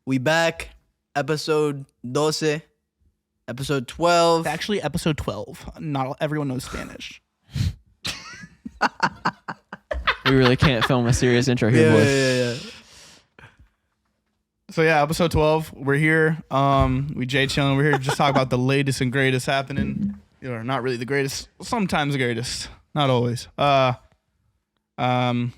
We back. Episode 12. Episode 12. Actually, episode 12. Not everyone knows Spanish. We really can't film a serious intro here, boys. Yeah. So yeah, episode 12. We're here. We Jay chilling. We're here to just talk about the latest and greatest happening. Or not really the greatest. Sometimes the greatest. Not always.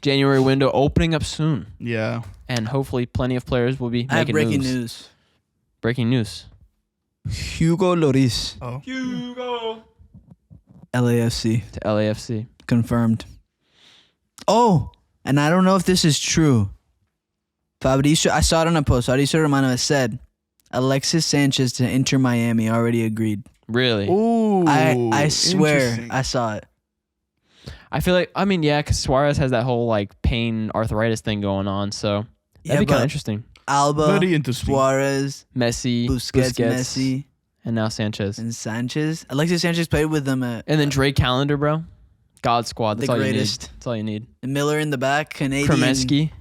January window opening up soon, Yeah. and hopefully plenty of players will be I have making breaking moves. news. Breaking news. Hugo Lloris. Oh. Hugo LAFC. to LAFC. Confirmed. Oh, and I don't know if this is true. Fabrizio, I saw it on a post. Fabrizio Romano said Alexis Sanchez to Inter Miami already agreed. Really? Ooh. I swear interesting. I saw it. I feel like, because Suarez has that whole like pain arthritis thing going on, so that'd be kind of interesting. Alba, Very interesting. Suarez, Messi, Busquets, Messi, and now Sanchez. and Sanchez. Alexis Sanchez played with them at And then Drake Calendar, bro. God squad. That's The all greatest. you need. That's all you need. Miller in the back, Canadian. Kremeski.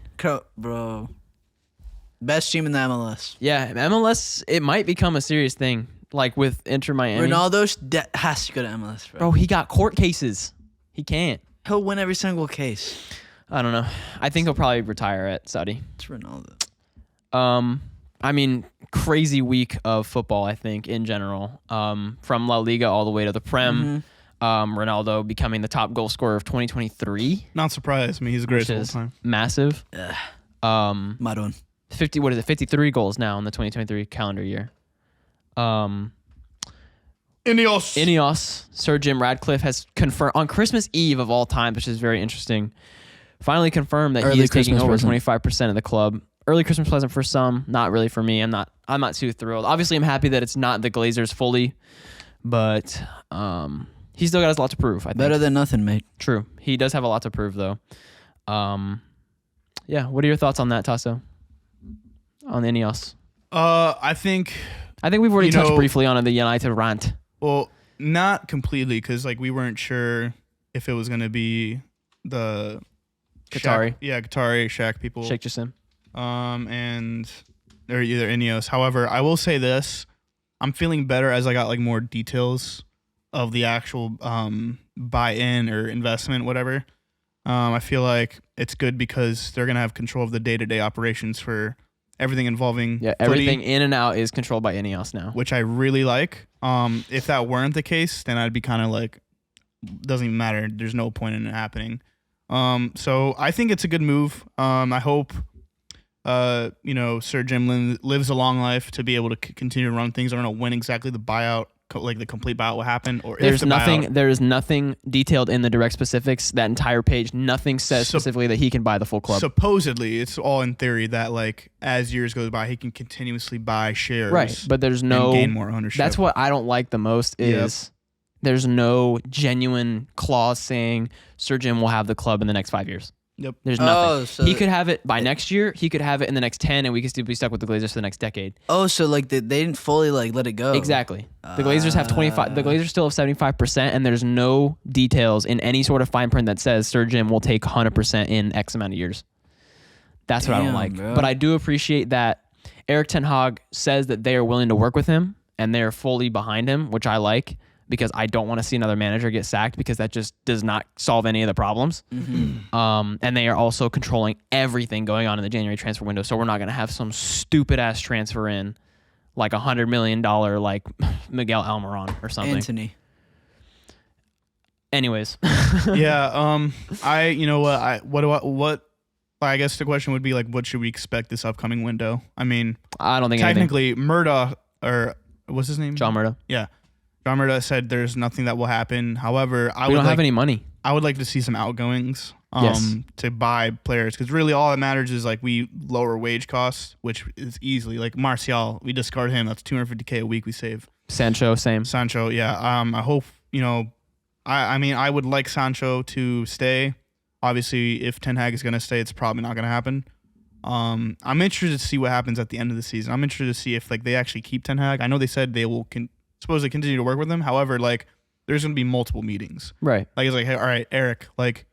Bro. Best team in the MLS. Yeah, MLS, it might become a serious thing. Like with Inter Miami. Ronaldo has to go to MLS, bro. Bro, he got court cases. He can't. He'll win every single case. I don't know. I think he'll probably retire at Saudi. It's Ronaldo. Crazy week of football, I think, in general. From La Liga all the way to the Prem. Ronaldo becoming the top goal scorer of 2023. Not surprised. I mean, he's the greatest Which of all is time. massive. Maroon. 53 goals now in the 2023 calendar year. Ineos, Sir Jim Radcliffe has confirmed on Christmas Eve of all time, which is very interesting. Finally confirmed that Early he is taking Christmas over present. 25% of the club. Early Christmas present for some, not really for me. I'm not too thrilled. Obviously, I'm happy that it's not the Glazers fully, but he still got a lot to prove. I think. Better than nothing, mate. True. He does have a lot to prove, though. Yeah. What are your thoughts on that, Taso? On Ineos? I think We've already You touched know- briefly on the United rant. Well, not completely, because like we weren't sure if it was gonna be the Qatari. Qatari Shaq people, Sheikh Jassim. and or either Ineos. However, I will say this: I'm feeling better as I got like more details of the actual buy-in or investment, whatever. I feel like it's good because they're gonna have control of the day-to-day operations for everything involving Yeah, footy, everything in and out is controlled by Ineos now. which I really like. If that weren't the case, then I'd be kind of like, doesn't even matter. There's no point in it happening. So I think it's a good move. I hope, Sir Jim lives a long life to be able to continue to run things. I don't know when exactly the buyout, like the complete buyout will happen, or There if is the buyout. nothing detailed in the direct specifics. That entire page, nothing says specifically that he can buy the full club. Supposedly, it's all in theory that like as years goes by, he can continuously buy shares, Right, but there's and no gain more ownership. That's what I don't like the most is there's no genuine clause saying Sir Jim will have the club in the next 5 years. Yep. There's nothing. Oh, so He could have it by next year. He could have it in the next 10, and we could still be stuck with the Glazers for the next decade. so like they didn't fully like let it go. Exactly. The Glazers have 25. The Glazers still have 75%, and there's no details in any sort of fine print that says Sir Jim will take 100% in X amount of years. That's what I don't Damn, like. bro. But I do appreciate that Eric Ten Hag says that they are willing to work with him and they're fully behind him, which I like because I don't want to see another manager get sacked because that just does not solve any of the problems. And they are also controlling everything going on in the January transfer window. So we're not going to have some stupid ass transfer in like $100 million like Miguel Almiron or something. Anthony. Anyways, Yeah. I guess the question would be like, what should we expect this upcoming window? I mean, I don't think anything. technically, Murda, or what's his name? John Murdo. Yeah. John Murda said there's nothing that will happen. However, We don't have any money. I would like to see some outgoings Yes. to buy players, because really all that matters is like we lower wage costs, which is easily like Martial. We discard him. That's $250K a week we save. Sancho, same. Sancho, yeah. I hope, I mean, I would like Sancho to stay. Obviously, if Ten Hag is going to stay, it's probably not going to happen. I'm interested to see what happens at the end of the season. I'm interested to see if like they actually keep Ten Hag. I know they said they will supposedly continue to work with him. However, like there's going to be multiple meetings. Right. Like it's like, hey, all right, Eric, like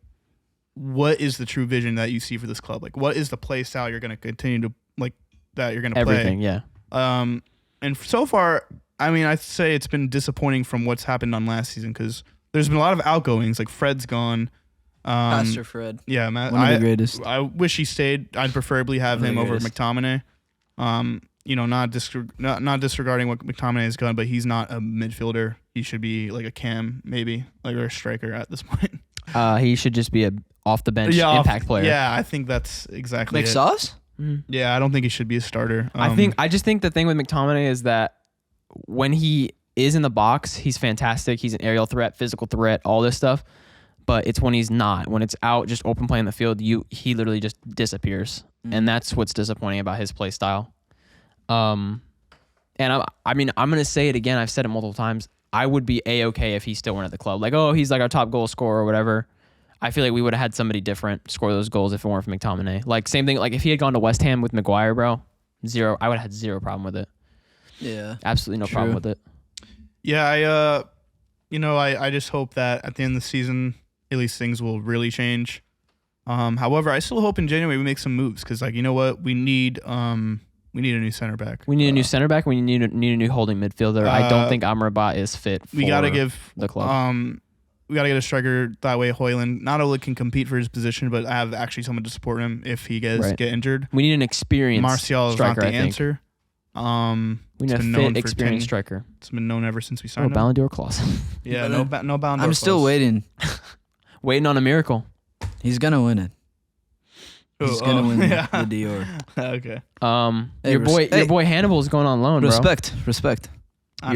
what is the true vision that you see for this club? Like what is the play style you're going to continue to like that you're going to play. Everything, yeah. And so far, I mean, I'd say it's been disappointing from what's happened on last season because there's been a lot of outgoings. Like Fred's gone. Pastor Fred. Yeah, man. One of the greatest. I wish he stayed. I'd preferably have him over McTominay. Not disregarding what McTominay has done, but he's not a midfielder. He should be like a cam, maybe, like or a striker at this point. He should just be a off the bench impact player. Yeah, I think that's exactly McSauce? Yeah, I don't think he should be a starter. I just think the thing with McTominay is that when he is in the box, he's fantastic. He's an aerial threat, physical threat, all this stuff. But it's when he's not. When it's out, just open play in the field, he literally just disappears. And that's what's disappointing about his play style. And I'm going to say it again. I've said it multiple times. I would be A-okay if he still weren't at the club. Like, oh, he's like our top goal scorer or whatever. I feel like we would have had somebody different score those goals if it weren't for McTominay. Like, same thing. Like, if he had gone to West Ham with Maguire, bro, I would have had zero problem with it. Yeah. Absolutely no problem with it. Yeah, I just hope that at the end of the season, at least things will really change. However, I still hope in January we make some moves because, like, you know what? We need a new center back. We need a new center back. We need a new holding midfielder. I don't think Amrabat is fit for we gotta give the club. We got to get a striker that way. Hoyland not only can compete for his position, but have actually someone to support him if he get injured. We need an experienced Martial striker, is not the answer. We need a fit, experienced striker. It's been known ever since we signed him. Ballon d'Or clause. Yeah, no Ballon d'Or I'm still waiting. Waiting on a miracle. He's gonna win it. He's gonna win the Dior. Okay. Your boy Hannibal is going on loan, Respect. Your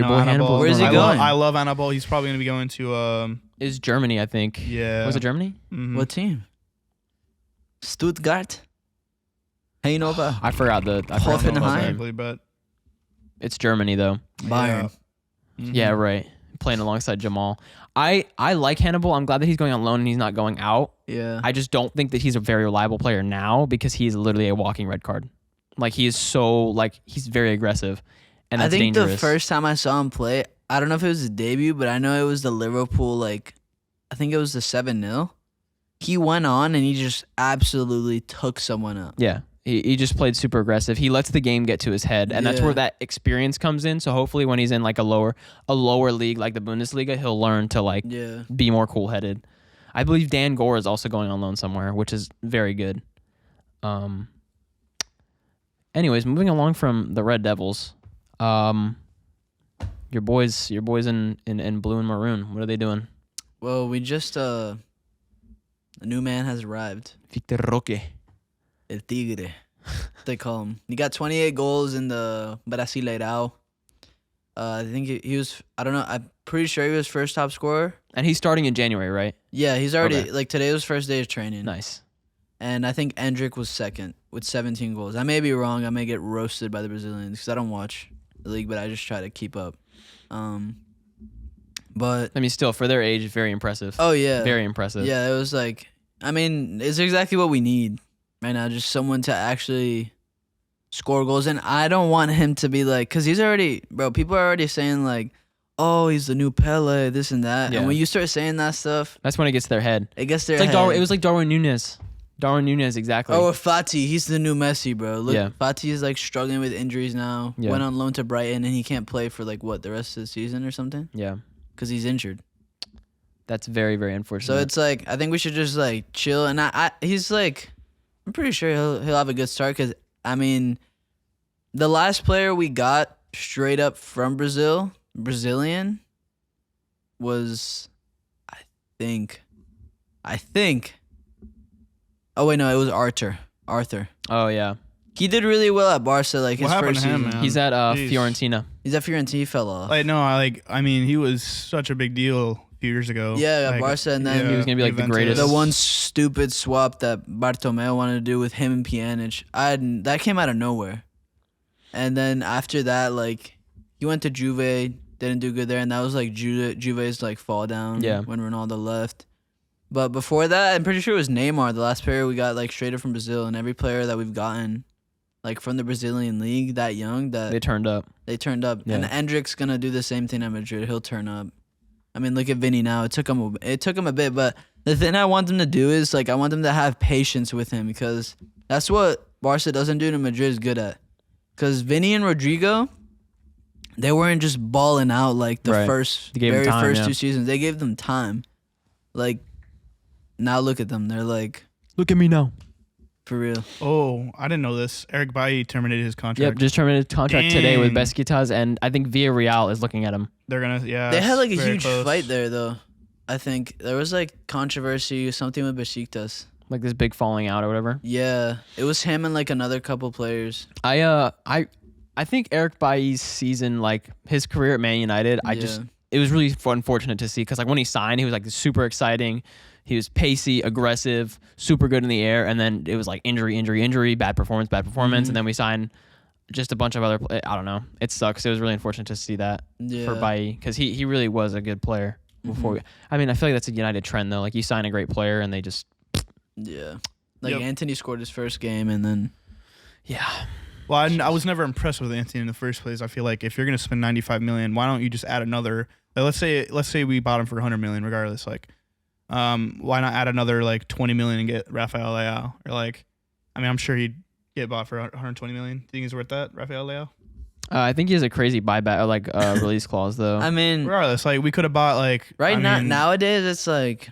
boy Hannibal. Where's he going? I love Hannibal. He's probably gonna be going to Is Germany, I think. Yeah. Was it Germany? Mm-hmm. What team? Stuttgart. Hannover. I forgot Hoffenheim. Exactly, but it's Germany though. Bayern. Yeah, right. Playing alongside Jamal. I like Hannibal. I'm glad that he's going on loan and he's not going out. Yeah. I just don't think that he's a very reliable player now because he's literally a walking red card. Like he is he's very aggressive. And that's dangerous. The first time I saw him play, I don't know if it was his debut, but I know it was the Liverpool, I think it was the 7-0. He went on and he just absolutely took someone up. Yeah. He just played super aggressive. He lets the game get to his head, and that's where that experience comes in. So hopefully when he's in a lower league like the Bundesliga, he'll learn to be more cool-headed. I believe Dan Gore is also going on loan somewhere, which is very good. Anyways, moving along from the Red Devils. Your boys in blue and maroon. What are they doing? Well, we just a new man has arrived. Victor Roque. El Tigre, they call him. He got 28 goals in the Brasileirão. I think he was. I don't know. I'm pretty sure he was first top scorer. And he's starting in January, right? Yeah, he's already today was first day of training. Nice. And I think Endrick was second with 17 goals. I may be wrong. I may get roasted by the Brazilians because I don't watch the league, but I just try to keep up. But I mean, still for their age, very impressive. Oh yeah, very impressive. Yeah, it was it's exactly what we need right now. Just someone to actually score goals, and I don't want him to be because he's already, bro. People are already saying oh, he's the new Pele, this and that. Yeah. And when you start saying that stuff, that's when it gets to their head. It gets their head. It was like Darwin Núñez. Darwin Núñez, exactly. Oh, Fati, he's the new Messi, bro. Look, Fati is struggling with injuries now. Yeah. Went on loan to Brighton, and he can't play for the rest of the season or something. Yeah, because he's injured. That's very, very unfortunate. So it's I think we should just chill. And he's I'm pretty sure he'll have a good start because the last player we got straight up from Brazilian, was I think. Oh wait, no, it was Arthur. Oh yeah, he did really well at Barca. His first season. Man? He's at Fiorentina. He's at Fiorentina. He fell off. He was such a big deal a few years ago. Yeah, at Barca, and then he was gonna be the greatest. The one stupid swap that Bartomeu wanted to do with him and Pjanic, that came out of nowhere. And then after that, he went to Juve, didn't do good there, and that was Juve's fall down. Yeah. When Ronaldo left. But before that, I'm pretty sure it was Neymar, the last player we got straight up from Brazil, and every player that we've gotten from the Brazilian league that young that they turned up. Yeah. And Endrick's gonna do the same thing at Madrid. He'll turn up. Look at Vinny now. It took him a bit, but the thing I want them to do is I want them to have patience with him because that's what Barca doesn't do and Madrid is good at. Because Vinny and Rodrigo, they weren't just balling out like the Right. They gave them very time, first yeah. 2 seasons. They gave them time. Like, now look at them. They're like, Look at me now. for real. Oh, I didn't know this. Eric Bailly terminated his contract. Yep, just terminated contract today with Dang. Besiktas, and I think Villarreal is looking at him. They're gonna, yeah. They had like a very huge close. fight there, though. I think there was like controversy, something with Besiktas. Like this big falling out or whatever. Yeah, it was him and like another couple players. I think Eric Bailly's season, like his career at Man United, Yeah. it was really unfortunate to see because like when he signed, he was like super exciting. He was pacey, aggressive, super good in the air, and then it was like injury, bad performance, Mm-hmm. and then we signed just a bunch of other. I don't know. It sucks. It was really unfortunate to see that Yeah. for Bailly because he really was a good player before. Mm-hmm. I mean, I feel like that's a United trend though. Like you sign a great player and they just Yeah. Like Yep. Anthony scored his first game and then yeah. Well, I was never impressed with Anthony in the first place. I feel like if you're gonna spend 95 million, why don't you just add another? Like, let's say we bought him for 100 million, regardless. Like, why not add another like 20 million and get Rafael Leao? Or like, I mean, I'm sure he'd get bought for 120 million. Do you think he's worth that, Rafael Leao? I think he has a crazy buyback or like release clause though. I mean, Regardless, like we could have bought like nowadays it's like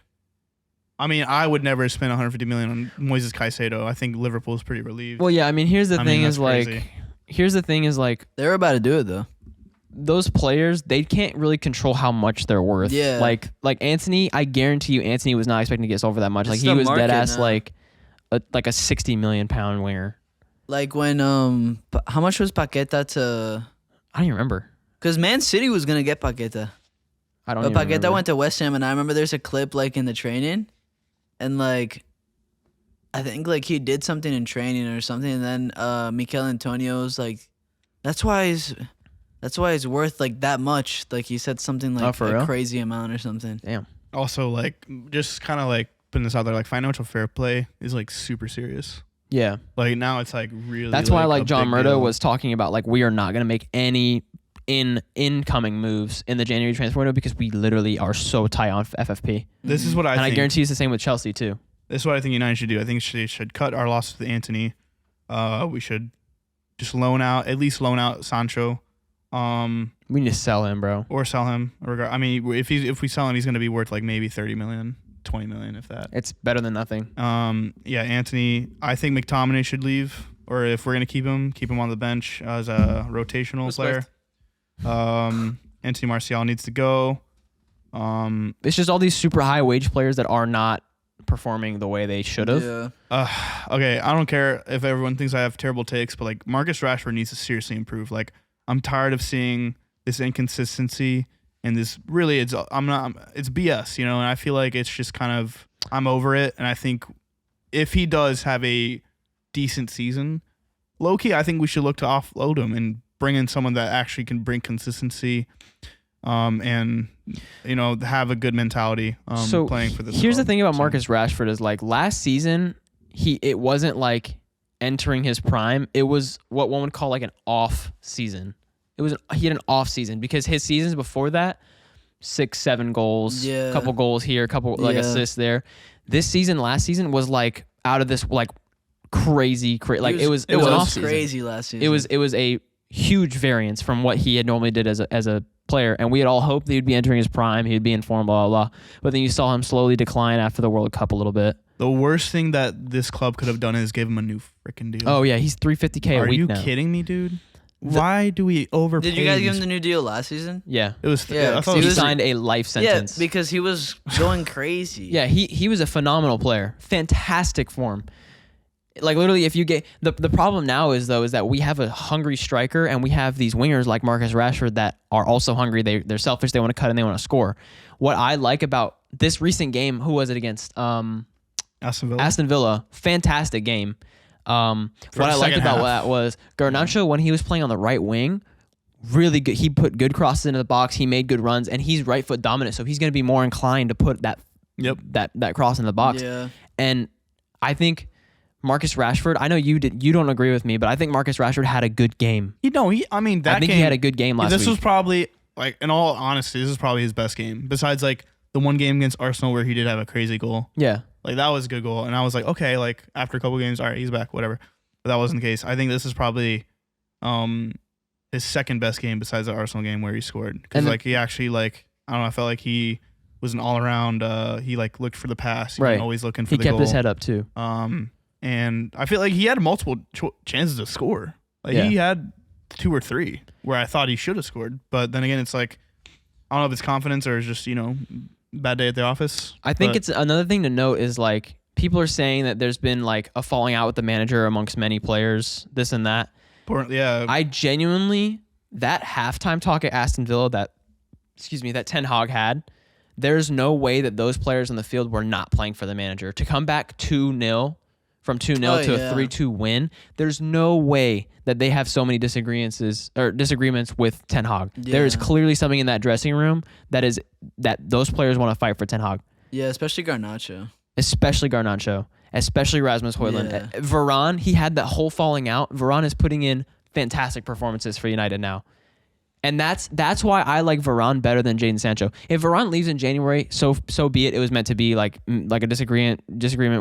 I mean, I would never spend 150 million on Moises Caicedo. I think Liverpool's pretty relieved. Well, yeah. I mean, here's the I thing mean, is that's like, crazy. they were about to do it though. those players, they can't really control how much they're worth. Yeah. Like Anthony, I guarantee you, Anthony was not expecting to get over that much. It's Like he the was dead market ass now. like a 60 million pound winger. Like when how much was Paqueta to? I don't even remember. Because Man City was gonna get Paqueta, I don't but even Paqueta remember. went to West Ham, and I remember there's a clip like in the training, and like I think like he did something in training or something, and then Mikel Antonio's like, that's why he's worth like that much. Like he said something like for a real? crazy amount or something. Damn. Also, like, just kind of like putting this out there, like financial fair play is like super serious. Yeah. Like now it's like really. That's why a like John big Murdo deal. was talking about like we are not going to make any incoming moves in the January transfer window because we literally are so tight on FFP. This is what I And think. I guarantee it's the same with Chelsea too. This is what I think United should do. I think they should cut our losses with Anthony. We should just at least loan out Sancho, We need to sell him, bro. or sell him. I mean, if we sell him, he's going to be worth like maybe 30 million, 20 million, if that. It's better than nothing. Yeah, Anthony. I think McTominay should leave, or if we're going to keep him on the bench as a rotational Respect. player. Anthony Martial needs to go. It's just all these super high wage players that are not performing the way they should have. Yeah. Okay, I don't care if everyone thinks I have terrible takes, but like Marcus Rashford needs to seriously improve. Like I'm tired of seeing this inconsistency and this really it's BS, you know, and I feel like it's just kind of I'm over it, and I think if he does have a decent season, low key, I think we should look to offload him and bring in someone that actually can bring consistency and you know have a good mentality So playing for this. here's the club. thing about So- Marcus Rashford is like last season it wasn't like entering his prime. It was what one would call like an off season. He had an off season because his seasons before that 6-7 goals, Yeah. couple goals here, couple like Yeah. assists there. Last season was like out of this like crazy like it was an off season. crazy last season. It was a huge variance from what he had normally did as a player, and we had all hoped that he'd be entering his prime, he'd be in form, blah blah blah. But then you saw him slowly decline after the World Cup a little bit. The worst thing that this club could have done is give him a new freaking deal. Oh yeah, he's $350K a Are week you now. kidding me, dude? Why do we overpay? Did you guys give him these- the new deal last season? Yeah, It was. Yeah, I thought he it was signed a life sentence. Yeah, because he was going crazy. Yeah, he was a phenomenal player, fantastic form. Like literally, if you get the problem now is that we have a hungry striker and we have these wingers like Marcus Rashford that are also hungry. They're selfish. They want to cut and they want to score. What I like about this recent game, who was it against? Aston Villa. Aston Villa, fantastic game. What the I liked second about half. that was Garnacho when he was playing on the right wing, really good. He put good crosses into the box. He made good runs, and he's right foot dominant, so he's going to be more inclined to put that cross in the box. Yeah. And I think Marcus Rashford. I know you don't agree with me, but I think Marcus Rashford had a good game. I mean, that I think game, he had a good game last This week. was probably like, in all honesty, this is probably his best game. Besides like the one game against Arsenal where he did have a crazy goal. Yeah. Like that was a good goal, and I was like, okay, like after a couple games, all right, he's back, whatever. But that wasn't the case. I think this is probably his second best game besides the Arsenal game where he scored. Because And he actually I don't know, I felt like he was an all around. He looked for the pass. He Right. wasn't always looking for He the kept goal. his head up too. And I feel like he had multiple chances to score. Like Yeah. he had 2 or 3 where I thought he should have scored. But then again, it's like, I don't know if it's confidence or it's just, bad day at the office. I think But it's another thing to note is like people are saying that there's been like a falling out with the manager amongst many players, this and that. yeah. I genuinely, that halftime talk at Aston Villa that Ten Hag had, there's no way that those players on the field were not playing for the manager. To come back 2-0 from 2-0 to a 3-2 win, there's no way that they have so many disagreements with Ten Hag. There is clearly something in that dressing room that those players want to fight for Ten Hag. Yeah, especially Garnacho. Especially Garnacho. Especially Rasmus Højlund. Yeah. Varane, he had that whole falling out. Varane is putting in fantastic performances for United now. And that's why I like Varane better than Jadon Sancho. If Varane leaves in January, so be it. It was meant to be like a disagreement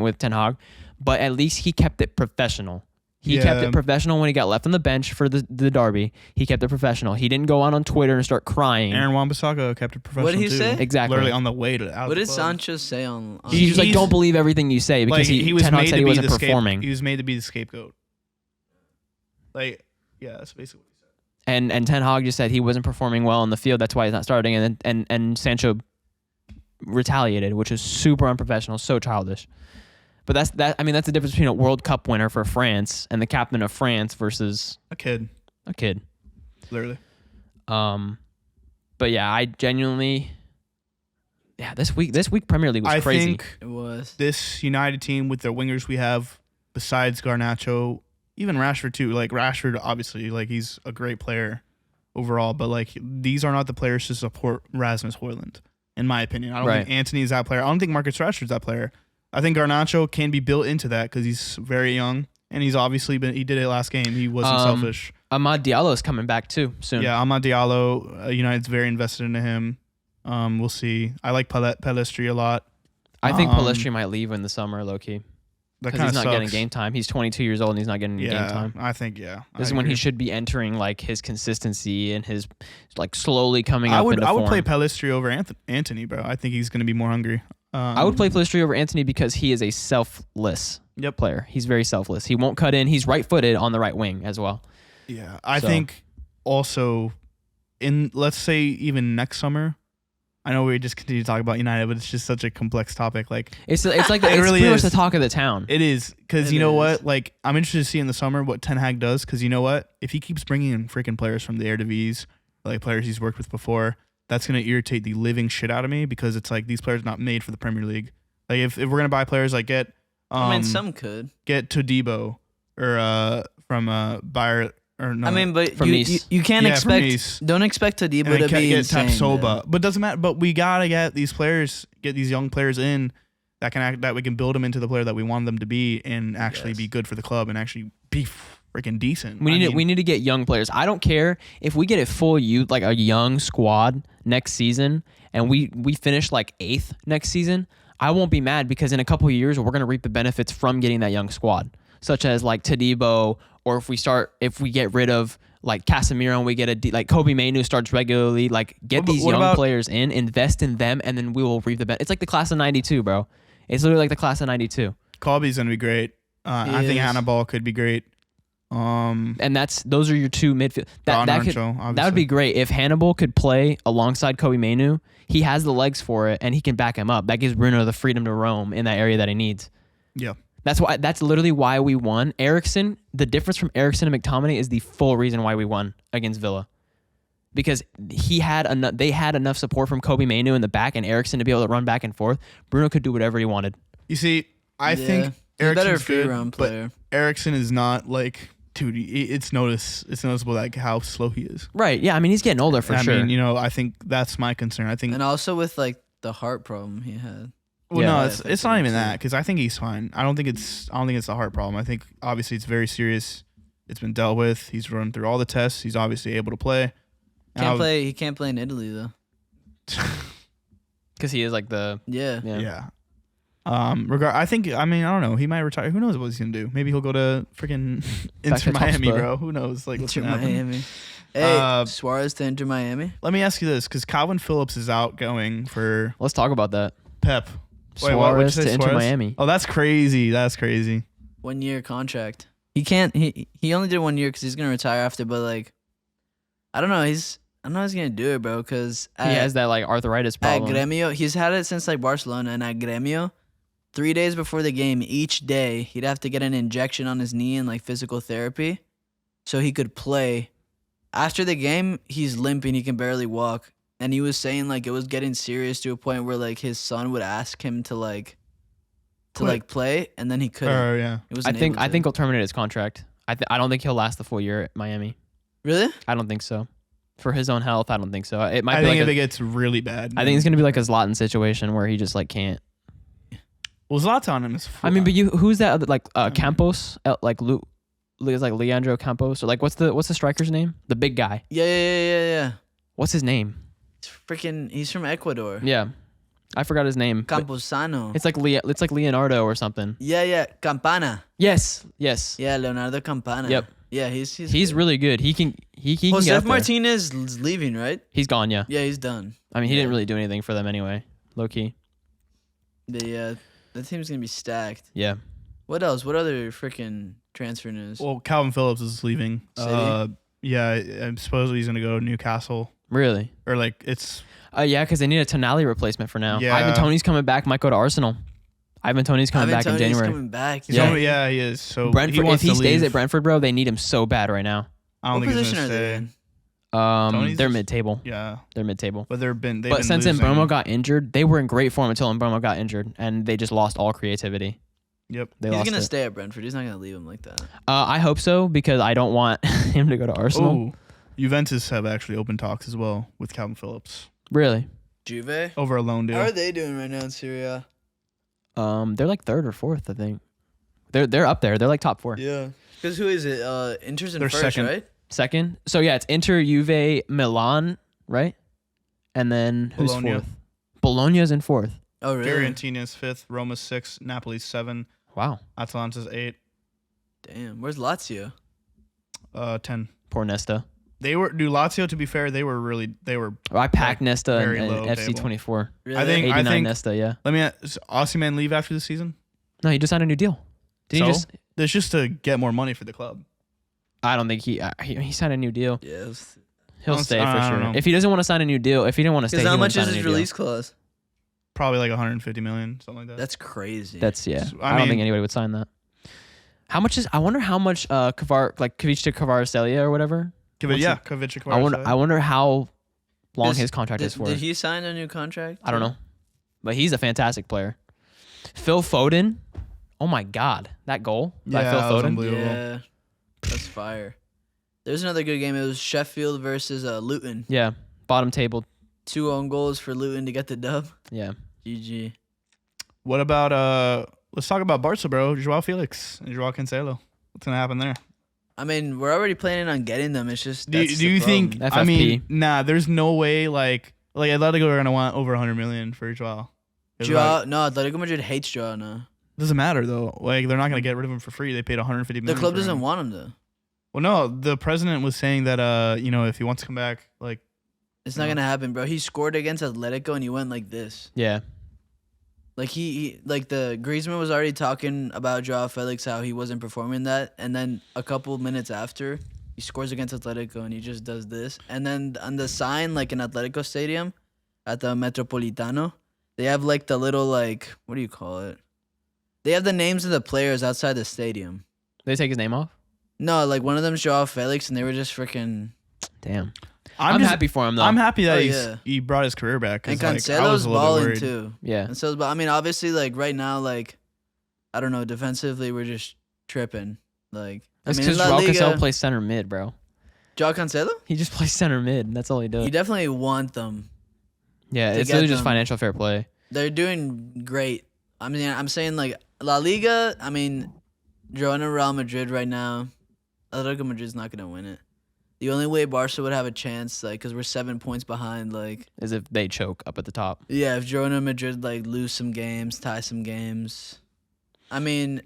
with Ten Hag, but at least he kept it professional. He kept it professional when he got left on the bench for the derby. He kept it professional. He didn't go on Twitter and start crying. Aaron Wan-Bissaka kept it professional. What did he too. say? Exactly. Literally on the way to out. What the did club. Sancho say on He's like, don't believe everything you say because he was Ten Hag made said to he be wasn't the performing. He was made to be the scapegoat. That's basically what he said. And Ten Hag just said he wasn't performing well on the field. That's why he's not starting. And Sancho retaliated, which is super unprofessional, so childish. But that's the difference between a World Cup winner for France and the captain of France versus a kid. Literally. Literally. But yeah, I genuinely, this week Premier League was I crazy. think It was. this United team with their wingers we have, besides Garnacho, even Rashford too. Like Rashford, obviously, like he's a great player overall, but like these are not the players to support Rasmus Højlund, in my opinion. I don't think Antony's that player. I don't think Marcus Rashford's that player. I think Garnacho can be built into that because he's very young and he's obviously he did it last game. He wasn't selfish. Amad Diallo's coming back too soon. Yeah, Amad Diallo, United's very invested into him. We'll see. I like Pelistri a lot. I think Pelistri might leave in the summer, low key. That Because kind he's of not getting sucks. game time. He's 22 years old and he's not getting game time. I think This is when he should be entering like his consistency and his like slowly coming up into I would form. play Pelistri over Anthony, bro. I think he's going to be more hungry. I would play Pelistri over Anthony because he is a selfless player. He's very selfless. He won't cut in. He's right-footed on the right wing as well. Yeah, I think also let's say even next summer. I know we just continue to talk about United, but it's just such a complex topic. Like it's like it's really pretty much is. the talk of the town. It is because It you know is. what? Like I'm interested to see in the summer what Ten Hag does because you know what? If he keeps bringing in freaking players from the Eredivisie, like players he's worked with before, that's gonna irritate the living shit out of me because it's like these players are not made for the Premier League. Like if we're gonna buy players, like get some could. get Todibo or from Bayer or no. I mean, but From Nice. you can't Yeah, from expect. Nice. Don't expect Todibo and to be get insane. Tapsoba, though. but doesn't matter. But we gotta get these players, get these young players in that can act, that we can build them into the player that we want them to be, and actually be good for the club and actually be freaking decent. We need to get young players. I don't care if we get a full youth, like a young squad next season, and we finish like 8th next season. I won't be mad because in a couple of years we're gonna reap the benefits from getting that young squad, such as like Todibo, or if we get rid of like Casemiro and we get like Kobe Mainu starts regularly, like get these young players in, invest in them, and then we will reap the benefits. It's like the class of '92, bro. It's literally like the class of '92. Colby's gonna be great. I think Hannibal could be great. And those are your two midfield. Garnacho, that would be great if Hannibal could play alongside Kobe Mainu. He has the legs for it, and he can back him up. That gives Bruno the freedom to roam in that area that he needs. Yeah. That's literally why we won. Eriksen, the difference from Eriksen and McTominay is the full reason why we won against Villa. Because they had enough support from Kobe Mainu in the back and Eriksen to be able to run back and forth. Bruno could do whatever he wanted. You see, I think He's a better Eriksen's free good, round but player. Eriksen is not like, dude. It's noticeable like how slow he is. Right. Yeah. I mean, he's getting older for sure. I mean, I think that's my concern. I think And also with like the heart problem he had. Well, Yeah. no, it's not even that because I think he's fine. I don't think it's a heart problem. I think obviously it's very serious. It's been dealt with. He's run through all the tests. He's obviously able to play. He can't play in Italy though. Because he is like the Yeah. Yeah. I think. I mean, I don't know. He might retire. Who knows what he's gonna do? Maybe he'll go to freaking Back to Inter Miami, Topspa. bro. Who knows? Like, what's Inter gonna happen? Miami. Hey, Uh, Suarez to Inter Miami. Let me ask you this, because Calvin Phillips is outgoing for Let's talk about that. Pep. Wait, what'd you Suarez say, to Inter Suarez? Miami. Oh, that's crazy. That's crazy. 1 year contract. He can't. He only did 1 year because he's gonna retire after. But like, I don't know. I don't know how he's gonna do it, bro. Because He has that like arthritis at problem. Gremio, he's had it since like Barcelona, and at Gremio, 3 days before the game, each day he'd have to get an injection on his knee and like physical therapy, so he could play. After the game, he's limping. He can barely walk, and he was saying like it was getting serious to a point where like his son would ask him to Quit. play, and then he couldn't. Yeah. He I wasn't think able to. he'll terminate his contract. I don't think he'll last the full year at Miami. Really? I don't think so. For his own health, I don't think so. It might I be think like if a, it gets really bad. I think it's gonna be like a Zlatan situation where he just like can't. Well, Zlatan is. I mean, but who's that other, like Campos, is like Leandro Campos, or like what's the striker's name? The big guy. Yeah. What's his name? He's from Ecuador. Yeah, I forgot his name. but Camposano. It's like Leonardo or something. Yeah. Campana. Yes. Yeah, Leonardo Campana. Yep. Yeah, he's He's really good. He can get Josef up there. Martinez is leaving, right? He's gone. Yeah. Yeah, he's done. I mean, he Yeah. didn't really do anything for them anyway. Low key. The team's gonna be stacked. Yeah. What else? What other freaking transfer news? Well, Calvin Phillips is leaving. City? Yeah, and supposedly he's gonna go to Newcastle, Really. or like it's. Yeah, because they need a Tonali replacement for now. Yeah. Ivan Toney's coming back. Might go to Arsenal. Ivan Toney's coming back in Toney's January. coming back. He's Yeah. only- yeah, he is. So Brentford. he wants If he to stays leave. at Brentford, bro, they need him so bad right now. I don't What think he's position gonna are they stay. in? Tony's They're just- mid-table. Yeah, They're mid-table. but they've been Since losing. Mbromo got injured, they were in great form until Mbromo got injured, and they just lost all creativity. Yep. They He's lost gonna it. stay at Brentford. He's not gonna leave him like that. I hope so because I don't want him to go to Arsenal. Oh, Juventus have actually open talks as well with Calvin Phillips Really? Juve. over a loan deal. How are they doing right now in Syria? They're like third or fourth, I think. They're up there. They're like top 4. Yeah. Because who is it? Inter's in They're first, second. right? Second. So yeah, it's Inter, Juve, Milan, right? And then who's Bologna. fourth? Bologna's in fourth. Oh, really? Fiorentina's 5th, Roma's 6th, Napoli's 7, Wow. Atalanta's 8, Damn. Where's Lazio? 10. Poor Nesta. They were Lazio. To be fair, they were. I packed Nesta very in low FC table. 24. Really? I think- 89 Nesta, yeah. Let me. Does Osimhen leave after the season? No, he just signed a new deal. Did So? he just? That's just to get more money for the club. I don't think he signed a new deal. Yeah. He'll Don't- stay I for don't sure. know. If he doesn't want to sign a new deal, if he didn't want to stay, Because he how wouldn't much is sign a his new deal. release clause? Probably like 150 million, something like that. That's crazy. That's yeah. So, I, I don't mean- think anybody would sign that. How much is? I wonder how much Kovic to Kvaratskhelia or whatever. Kovic. I wonder how long This- his contract is for. Did he sign a new contract? I don't know, but he's a fantastic player. Phil Foden. Oh my God, that goal by Yeah, Phil that was Foden. unbelievable. Yeah. That's fire. There's another good game. It was Sheffield versus Luton. Yeah, bottom table. 2 own goals for Luton to get the dub. Yeah, GG. What about Let's talk about Barca, bro. Joao Felix and Joao Cancelo. What's gonna happen there? I mean, we're already planning on getting them. It's just Do that's the you problem. think? FFP. I mean, nah. There's no way. Like Atletico are gonna want over 100 million for Joao. 'Cause, Joao? like, No, Atletico Madrid hates Joao now. doesn't matter though. Like they're not gonna get rid of him for free. They paid 150 The million. club for doesn't him. want him though. Well, no. The president was saying that if he wants to come back, like It's not No. gonna happen, bro. He scored against Atletico and he went like this. yeah. Like the Griezmann was already talking about Joao Felix how he wasn't performing that, and then a couple minutes after he scores against Atletico and he just does this, and then on the sign like in Atletico Stadium at the Metropolitano, they have like the little like what do you call it? They have the names of the players outside the stadium. They take his name off. No, like one of them's Joao Felix, and they were just freaking. Damn. I'm just- happy for him though. I'm happy that Oh, he's yeah. he brought his career back. 'Cause, And like, I Cancelo's was a little bit balling worried. too. Yeah. And so, but I mean, obviously, like right now, like I don't know, defensively we're just tripping. Like That's I mean, because in La Joao Cancelo Liga, plays center mid, bro. Joao Cancelo, He just plays center mid. And that's all he does. you definitely want them. Yeah, to it's get literally just them. financial fair play. They're doing great. I mean, I'm saying like La Liga. I mean, Girona, Real Madrid right now. Atletico Madrid's not gonna win it. The only way Barca would have a chance, like, because we're 7 points behind, like, As if they choke up at the top. yeah, if Girona and Madrid, like, lose some games, tie some games. I mean,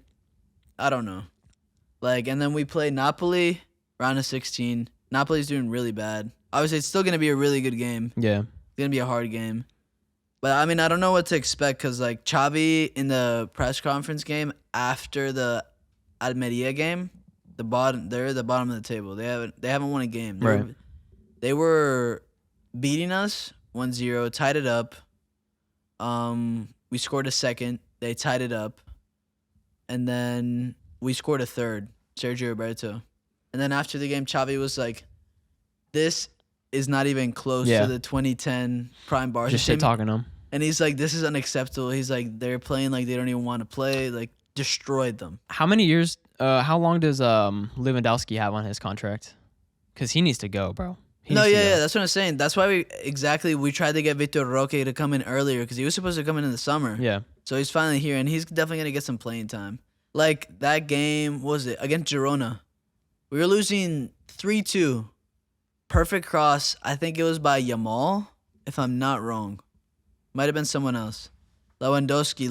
I don't know. Like, and then we play Napoli, round of 16. Napoli's doing really bad. Obviously, it's still going to be a really good game. Yeah. It's going to be a hard game. But, I mean, I don't know what to expect because, like, Xavi in the press conference game after the Almeria game, they're at the bottom of the table. They haven't won a game. They were beating us 1-0, tied it up. We scored a second. They tied it up. And then we scored a third, Sergio Roberto. And then after the game, Xavi was like, this is not even close to the 2010 prime Barca Just team. shit talking them. And he's like, this is unacceptable. He's like, they're playing like they don't even want to play. Like, destroyed them. How many years? How long does Lewandowski have on his contract? Because he needs to go, bro. That's what I'm saying. That's why we tried to get Vitor Roque to come in earlier because he was supposed to come in the summer. Yeah. So he's finally here, and he's definitely gonna get some playing time. Like that game, what was it against Girona? We were losing 3-2. Perfect cross. I think it was by Yamal, if I'm not wrong. Might have been someone else. Lewandowski,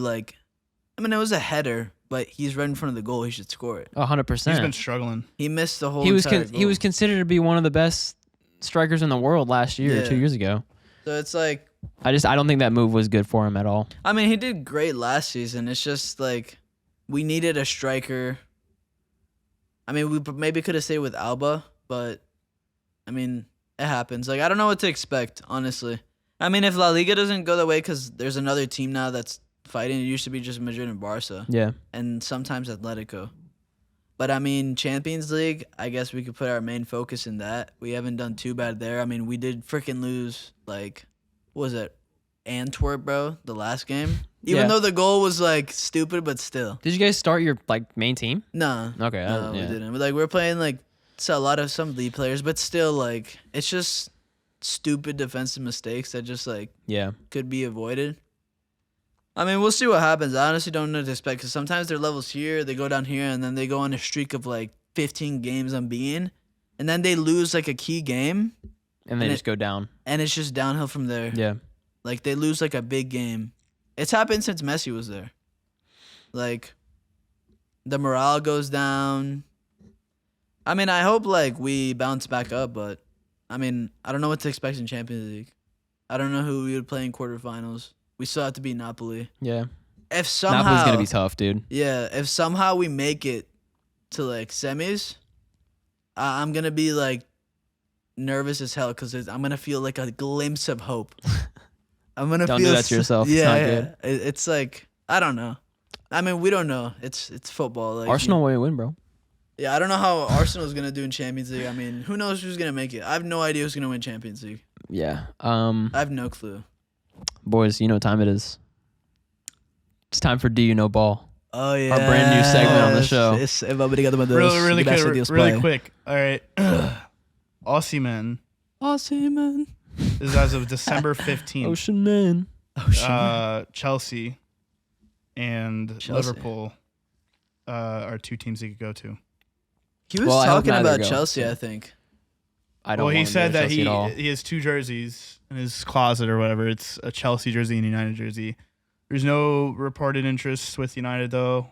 it was a header, but he's right in front of the goal. He should score it. 100%. He's been struggling. He missed the whole. He was entire goal. he was considered to be one of the best strikers in the world last year, 2 years ago. So it's like, I don't think that move was good for him at all. I mean, he did great last season. It's just like we needed a striker. I mean, we maybe could have stayed with Alba, but I mean, it happens. Like, I don't know what to expect, honestly. I mean, if La Liga doesn't go that way, because there's another team now that's fighting. It used to be just Madrid and Barca. Yeah. And sometimes Atletico. But, I mean, Champions League, I guess we could put our main focus in that. We haven't done too bad there. I mean, we did freaking lose, what was it? Antwerp, bro, the last game. Even though the goal was, stupid, but still. Did you guys start your, main team? No. Okay. No, we didn't. But, we're playing, some lead players, but still, it's just stupid defensive mistakes that just, could be avoided. I mean, we'll see what happens. I honestly don't know what to expect because sometimes their levels here, they go down here, and then they go on a streak of 15 games unbeaten, and then they lose a key game, and they just go down, and it's just downhill from there. Yeah, they lose a big game. It's happened since Messi was there. The morale goes down. I mean, I hope we bounce back up, but I mean, I don't know what to expect in Champions League. I don't know who we would play in quarterfinals. We still have to beat Napoli. Yeah. If somehow Napoli's gonna be tough, dude. Yeah, if somehow we make it to semis, I'm gonna be nervous as hell because I'm gonna feel a glimpse of hope. I'm gonna don't feel do that to yourself. Yeah, it's not good. It's I don't know. I mean, we don't know. It's football. Arsenal will win, bro. Yeah, I don't know how Arsenal's gonna do in Champions League. I mean, who knows who's gonna make it? I have no idea who's gonna win Champions League. Yeah. I have no clue. Boys, you know what time it is. It's time for Do You Know Ball? Oh yeah, our brand new segment on the show. Really quick. All right, Osimhen is as of December 15th. Ocean Man. Chelsea and Liverpool are two teams he could go to. He was talking about Chelsea, I think. I don't. Well, he said that he has two jerseys in his closet or whatever. It's a Chelsea jersey and a United jersey. There's no reported interest with United though.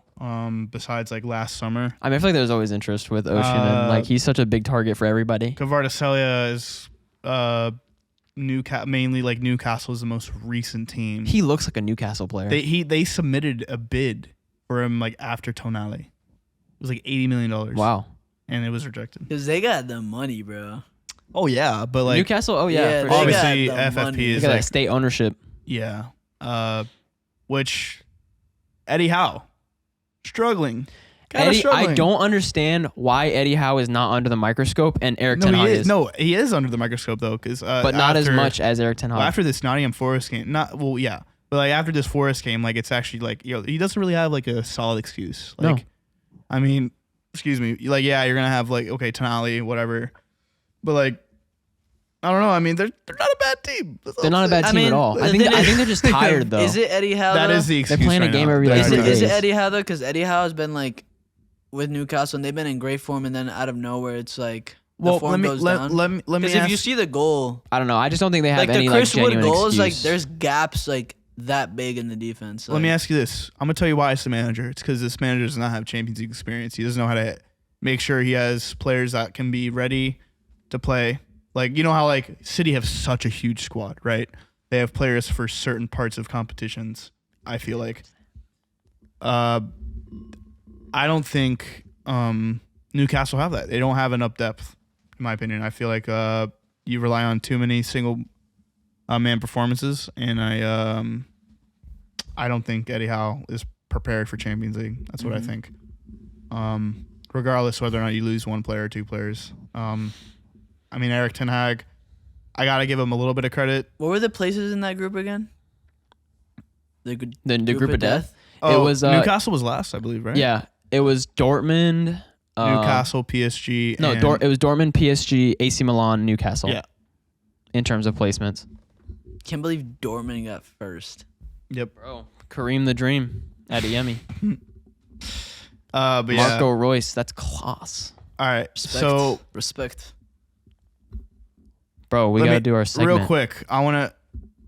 Besides last summer. I mean, I feel like there's always interest with Ocean. He's such a big target for everybody. Kvaratskhelia is mainly Newcastle is the most recent team. He looks like a Newcastle player. They submitted a bid for him after Tonali. It was $80 million. Wow. And it was rejected. Because they got the money, bro. Oh yeah, but Newcastle. Oh yeah, yeah, for obviously sure. FFP is that state ownership. Yeah. Which Eddie Howe struggling. I don't understand why Eddie Howe is not under the microscope and Eric Ten Hag is. No, he is under the microscope though, but not as much as Eric Ten Hag. Well, after this Nottingham Forest game, but after this Forest game, it's actually he doesn't really have a solid excuse. No. I mean, excuse me, you're gonna have okay Tonali, whatever, but I don't know. I mean, they're not a bad team. They're not a bad team at all. I think they're just tired though. Is it Eddie Howe? That is the excuse. They're playing right a game now. every Is 3 days. it Eddie Howe though? Because Eddie Howe has been with Newcastle and they've been in great form, and then out of nowhere it's Well, form goes down. let me Because if you see the goal, I don't know. I just don't think they have like any the Chris Wood genuine goals, like excuse. there's gaps like that big in the defense. Let me ask you this. I'm gonna tell you why it's the manager. It's because this manager does not have Champions League experience. He doesn't know how to make sure he has players that can be ready to play. Like, you know how like City have such a huge squad, right? They have players for certain parts of competitions. I feel like, I don't think Newcastle have that. They don't have enough depth, in my opinion. I feel like you rely on too many single man performances, and I don't think Eddie Howe is prepared for Champions League. That's what I think. Regardless whether or not you lose one player or two players. I mean, Eric Ten Hag, I gotta give him a little bit of credit. What were the places in that group again? The group of death. Oh, It was Newcastle was last, I believe, right? Yeah, it was Dortmund. Newcastle, PSG. No, and it was Dortmund, PSG, AC Milan, Newcastle. Yeah. In terms of placements. Can't believe Dortmund got first. Yep. Bro, Kareem the Dream, Adeyemi, But Marco Royce. That's class. All right. Respect. So, Respect. Bro, we let gotta me- do our segment. real quick, I want to.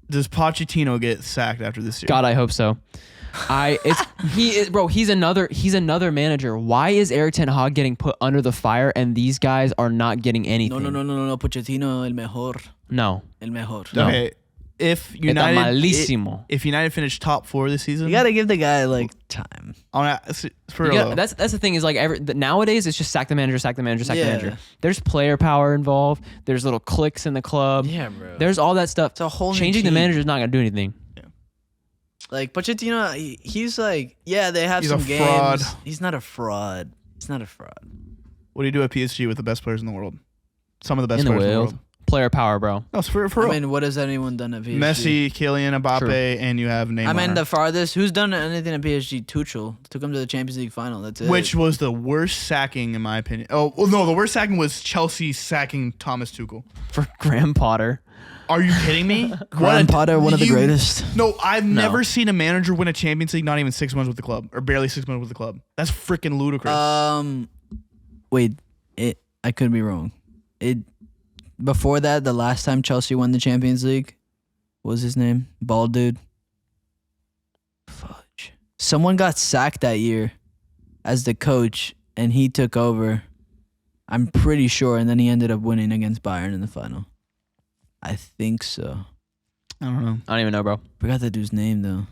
Does Pochettino get sacked after this year? God, I hope so. He's another manager. Why is Eric Ten Hag getting put under the fire and these guys are not getting anything? No. Pochettino, el mejor. No. El mejor. No. Okay. If Está United, malísimo. if United finished top 4 this season, You got to give the guy, like, time. I wanna, for You real, gotta- that's the thing is like nowadays it's just sack the manager, sack the manager, sack the Yeah. manager. There's player power involved. There's little cliques in the club. Yeah, bro. There's all that stuff. It's a whole new Changing the team. manager is not gonna do anything. Like, Pochettino, he's like, yeah, they have He's some a games. fraud. He's not a fraud. He's not a fraud. what do you do at PSG with the best players in the world? Some of the best In the players in the world. world. Player power, bro. No, it's for I real. mean, what has anyone done at PSG? Messi, Kylian Mbappe, True. and you have Neymar. I mean, the farthest. Who's done anything at PSG? Tuchel took him to the Champions League final. That's it. which was the worst sacking in my opinion. Oh well, no, the worst sacking was Chelsea sacking Thomas Tuchel. For Graham Potter. Are you kidding me? Graham Potter, one of the you- greatest. No, I've never seen a manager win a Champions League not even 6 months with the club, or barely 6 months with the club. That's freaking ludicrous. Wait, I could be wrong. Before that, the last time Chelsea won the Champions League, what was his name? Bald dude. Fudge. Someone got sacked that year as the coach, and he took over. I'm pretty sure, and then he ended up winning against Bayern in the final. I think so. I don't know. I don't even know, bro. Forgot that dude's name though.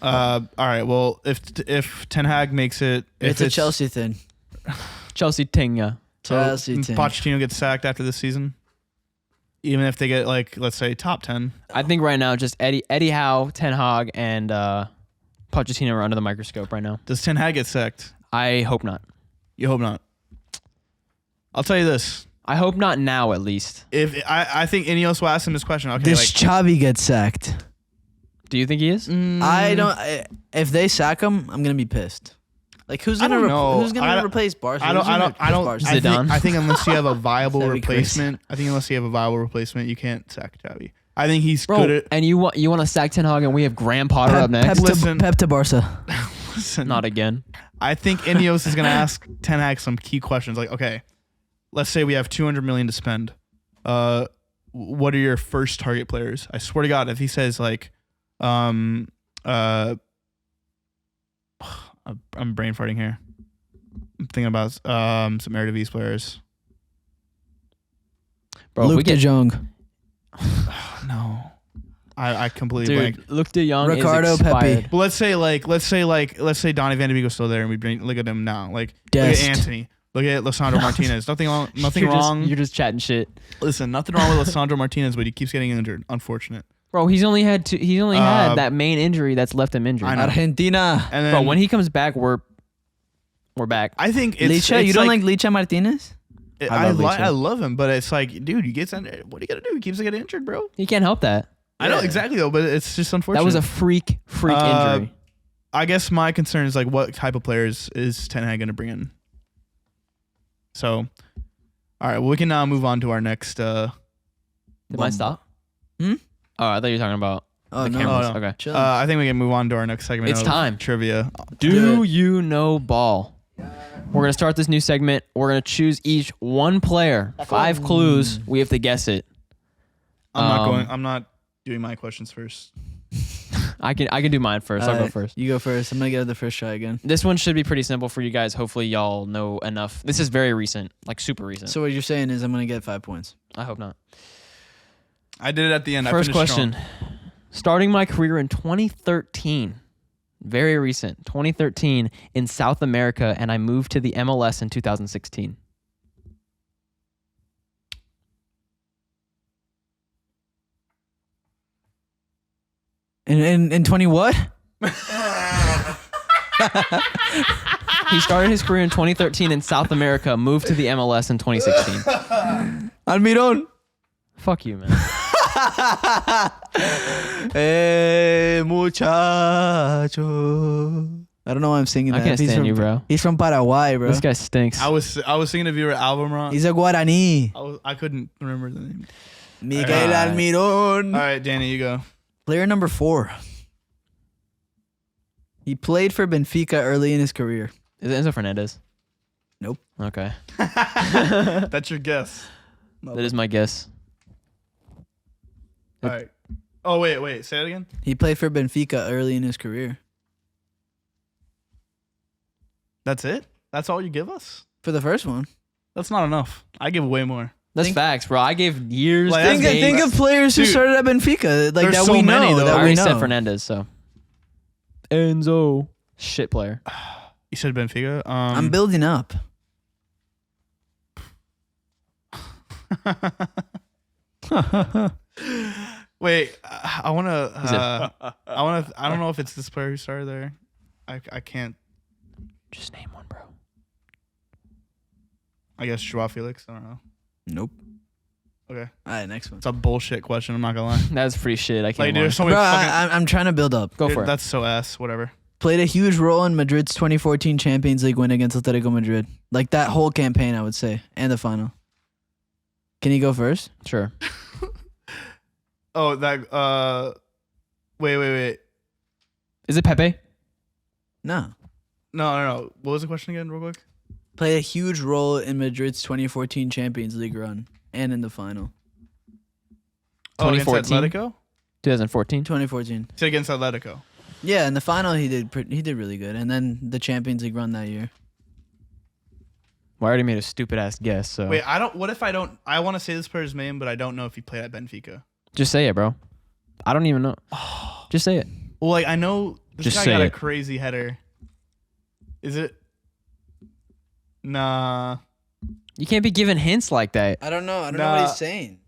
All right. Well, if Ten Hag makes it, if It's a Chelsea thing. Chelsea Tinga. so Chelsea thing. Pochettino gets sacked after this season, even if they get like, let's say, top 10. I think right now just Eddie Howe, Ten Hag, and Pochettino are under the microscope right now. Does Ten Hag get sacked? I hope not. You hope not. I'll tell you this. I hope not now, at least. If I think Ineos will ask him this question. Okay, Does like Xavi get sacked? Do you think he is? I don't. If they sack him, I'm gonna be pissed. Like who's I gonna don't know. who's gonna replace Barca? I don't. Is I it done? think, I think unless you have a viable That'd be crazy. replacement, you can't sack Xavi. I think he's Bro, good at. and you want to sack Ten Hag and we have Graham Potter up next? Listen. Pep to Barca. Listen, Not again. I think Ineos is gonna ask Ten Hag some key questions. Like, okay, let's say we have 200 million to spend. What are your first target players? I swear to God, if he says like, I'm brain farting here. I'm thinking about some Eredivisie players. Bro, if we Luke De get Jong. No, I completely blanked. dude, Luke De Jong Ricardo is expired. Pepe. But let's say Donny Van de Beek was still there, and we look at him now. Like look Dest. at Anthony, look at Lisandro Martinez. Nothing wrong. You're just chatting shit. Listen, nothing wrong with Lisandro Martinez, but he keeps getting injured. Unfortunate. Bro, he's only had that main injury that's left him injured. I know. Argentina. And then Bro, when he comes back, we're back. I think it's Licha, it's you don't like Licha Martinez? I love Licha. I love him, but it's like, dude, what are you gonna do? He keeps getting injured, bro. He can't help that. I know Yeah. exactly though, but it's just unfortunate. That was a freak injury. I guess my concern is like, what type of players is Ten Hag gonna bring in? So, all right, well, we can now move on to our next. Did mine stop? Hmm? Oh, I thought you were talking about Oh the no. cameras. Oh, no. Okay. Chill. I think we can move on to our next segment. It's of time. Trivia. Do you know ball? We're going to start this new segment. We're going to choose each one player. 5 clues. We have to guess it. I'm not doing my questions first. I can do mine first. I'll go first. You go first. I'm gonna get the first try again. This one should be pretty simple for you guys. Hopefully y'all know enough. This is very recent, like super recent. So what you're saying is I'm gonna get 5 points. I hope not. I did it at the end. First I finished question. strong. Starting my career in 2013, very recent, 2013 in South America, and I moved to the MLS in 2016. In 20 what? He started his career in 2013 in South America, moved to the MLS in 2016. Almiron. Fuck you, man. Hey, muchacho. I don't know why I'm singing I that. can't stand you, bro. He's from Paraguay, bro. This guy stinks. I was thinking of your Alvaro. He's a Guarani. I couldn't remember the name. Miguel Alright. Almiron. All right, Danny, you go. Player number 4. He played for Benfica early in his career. Is it Enzo Fernandez? Nope. Okay. That's your guess. That is my guess. All right. Oh wait. Say it again. He played for Benfica early in his career. That's it. That's all you give us. For the first one. That's not enough. I give way more. That's facts, bro. I gave years. Like, to that's Think of players who Dude, started at Benfica, like there's that so we know. many, though. That I we already know. said Fernandez, so. Enzo. Shit player. You said Benfica. I'm building up. Wait, I want to. I don't know if it's this player who started there. I can't. Just name one, bro. I guess Joao Felix. I don't know. Nope. Okay, All right, next one. it's a bullshit question. I'm not gonna lie. That's pretty shit. I can't. Like, lie. there's so many Bro, fucking. I'm trying to build up. Go Dude, for it. That's so ass. Whatever. Played a huge role in Madrid's 2014 Champions League win against Atletico Madrid. Like that whole campaign, I would say, and the final. Can you go first? Sure. Oh, that. Wait. Is it Pepe? No. No. What was the question again, real quick? Played a huge role in Madrid's 2014 Champions League run and in the final. Oh, against 2014? Atletico. 2014? 2014. It's against Atletico. Yeah, in the final he did really good, and then the Champions League run that year. Well, I already made a stupid ass guess, so. Wait, I don't. What if I don't? I want to say this player's name, but I don't know if he played at Benfica. Just say it, bro. I don't even know. Just say it. Well, like I know this Just guy say got a it. crazy header. Is it? Nah. You can't be giving hints like that. I don't know. I don't know what he's saying.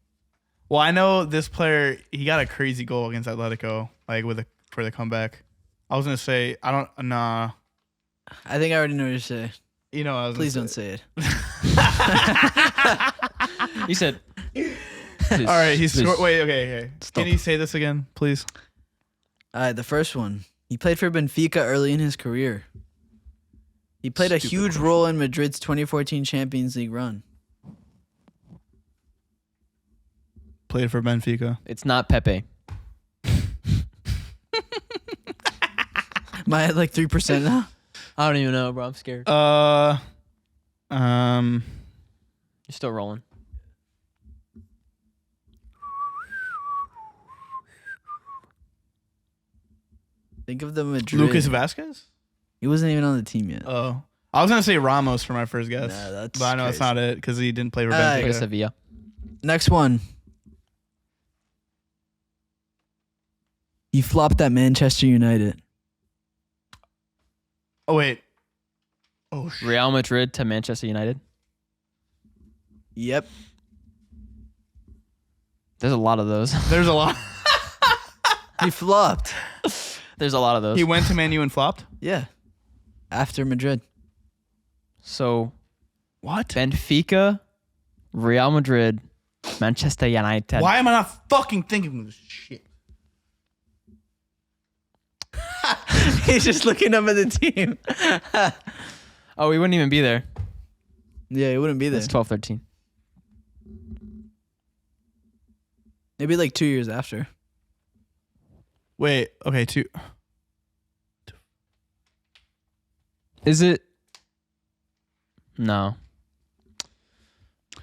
Well, I know this player. He got a crazy goal against Atletico, like for the comeback. I was gonna say I don't. Nah. I think I already know what you're saying. You know, I was. Please don't say it. You said. All right, he scored. Wait, okay. Stop. Can you say this again, please? All right, the first one. He played for Benfica early in his career. He played a huge role in Madrid's 2014 Champions League run. Played for Benfica. It's not Pepe. Am I at like 3% now? I don't even know, bro. I'm scared. Um. You're still rolling. Think of the Madrid. Lucas Vasquez. He wasn't even on the team yet. Oh, I was gonna say Ramos for my first guess, Nah, that's but I know crazy. it's not it because he didn't play for Alright. Play Benfica. Sevilla. Next one. He flopped at Manchester United. Oh wait. Oh shit. Real Madrid to Manchester United. Yep. There's a lot of those. There's a lot. He flopped. There's a lot of those. He went to Man U and flopped. Yeah. After Madrid. So What? Benfica, Real Madrid, Manchester United. Why am I not fucking thinking of this shit? He's just looking up at the team. Oh, we wouldn't even be there. Yeah, he wouldn't be there. It's 12-13. Maybe like 2 years after. Wait. Okay. Is it No.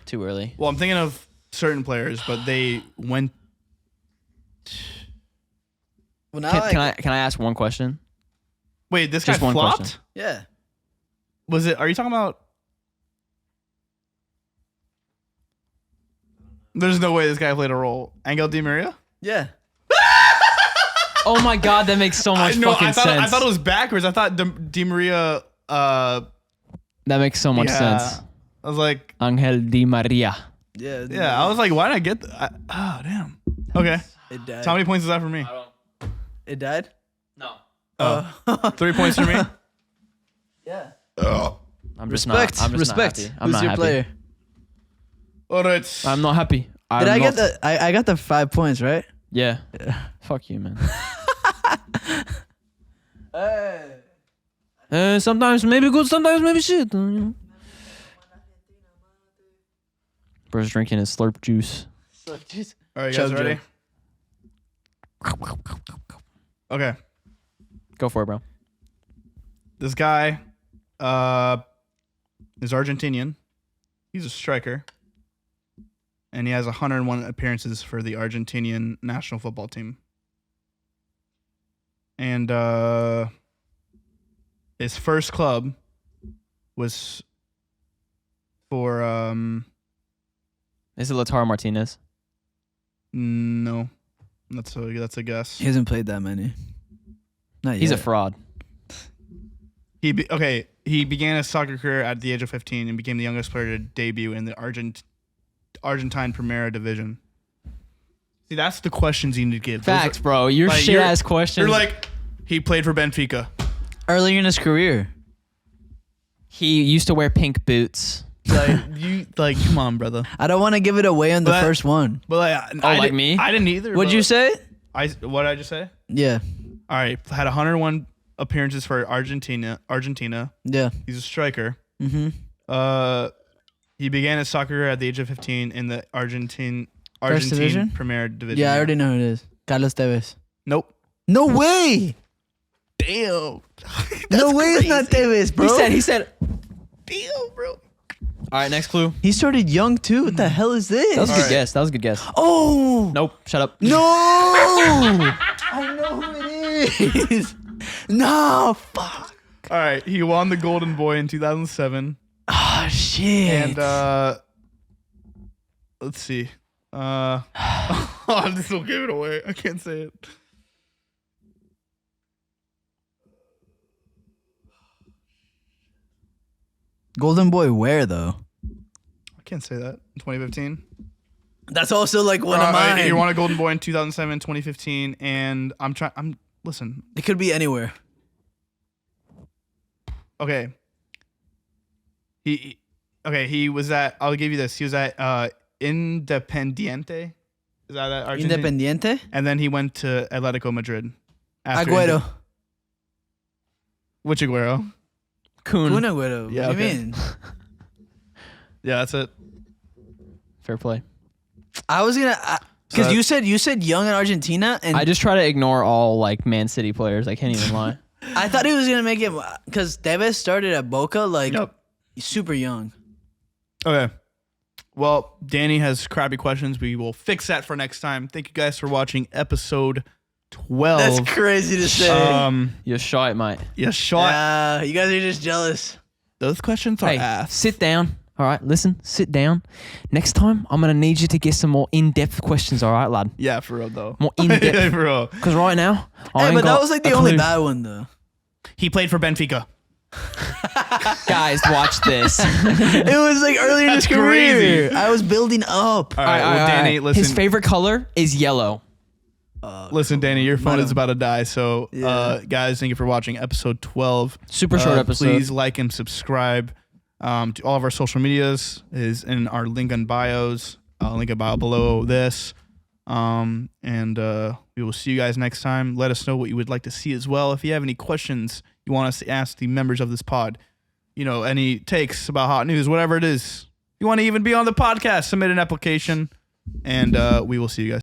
Too early. Well, I'm thinking of certain players, but they went. Well, now Can I ask one question? Wait, this guy Just one flopped? question. Yeah. Was it? Are you talking about? There's no way this guy played a role. Angel Di Maria? Yeah. Oh my God, that makes so much fucking sense. I thought it was backwards. I thought Di Maria. That makes so much sense. I was like, Angel Di Maria. Yeah. yeah. I was like, why did I get that? Oh, damn. Okay. It died. So how many points is that for me? It died? No. Oh, 3 points for me. Yeah. I'm just Respect. not. I'm just Respect. not happy. I'm Who's not your happy. player? All right. I'm not happy. Did I get the? I got the 5 points, right? Yeah. Fuck you, man. Sometimes maybe good, sometimes maybe shit. You know? Bro's drinking his slurp juice. All right, you guys Chug ready? Okay. Go for it, bro. This guy is Argentinian. He's a striker. And he has 101 appearances for the Argentinian national football team. And his first club was for Is it Lautaro Martinez? no. That's a guess. He hasn't played that many. Not He's yet. a fraud. He began his soccer career at the age of 15 and became the youngest player to debut in the Argentine Primera Division. See, that's the questions you need to give. Facts, bro. Your like, shit ass questions. You're like, he played for Benfica. Earlier in his career. He used to wear pink boots. Come on, brother. I don't want to give it away on the But- first one. But like me? I didn't either. What'd but you say? What did I just say? Yeah. All right, had 101 appearances for Argentina. Yeah. He's a striker. Mm-hmm. He began his soccer career at the age of 15 in the Argentine division? Premier Division. Yeah, I already know who it is. Carlos Tevez. Nope. No way. Damn. No way it's not Tevez, bro. He said. Damn, bro. All right, next clue. He started young too. What the hell is this? That was a All good right. guess. That was a good guess. Oh. Nope. Shut up. No. I know who it is. No. Fuck. All right, he won the Golden Boy in 2007. Oh shit. And let's see. This will give it away. I can't say it. Golden Boy where though? I can't say that. In 2015. That's also like one of mine. He won a Golden Boy in 2007, 2015, and listen. It could be anywhere. Okay. He was at. I'll give you this. He was at Independiente. Is that Argentina? Independiente. And then he went to Atletico Madrid. After Agüero. Which Aguero? Kun. Kun Agüero. Yeah, What do you okay. mean? Yeah, that's it. Fair play. I was gonna because So- you said young in Argentina, and I just try to ignore all like Man City players. I can't even lie. I thought he was gonna make it because Tevez started at Boca like Yep. super young. Okay. Well, Danny has crappy questions. We will fix that for next time. Thank you guys for watching episode 12. That's crazy to say. You're shy, mate. You shot. You guys are just jealous. Those questions are Hey, ass. sit down. All right, listen, sit down. Next time, I'm gonna need you to get some more in-depth questions. All right, lad. Yeah, for real though. More in-depth. Yeah, for real. Because right now, I Hey, ain't but that got was like the a only clue. bad one though. He played for Benfica. Guys, watch this. It was like earlier in his That's career. crazy. I was building up. All right, well, Danny, listen. His favorite color is yellow. Listen, Danny, your phone Mine- is about to die. So, Yeah. guys, thank you for watching episode 12. Super short episode. Please like and subscribe to all of our social medias is in our link in bios. Link in bio below this. And we will see you guys next time. Let us know what you would like to see as well. If you have any questions you want us to ask the members of this pod, any takes about hot news, whatever it is. If you want to even be on the podcast, submit an application, and we will see you guys.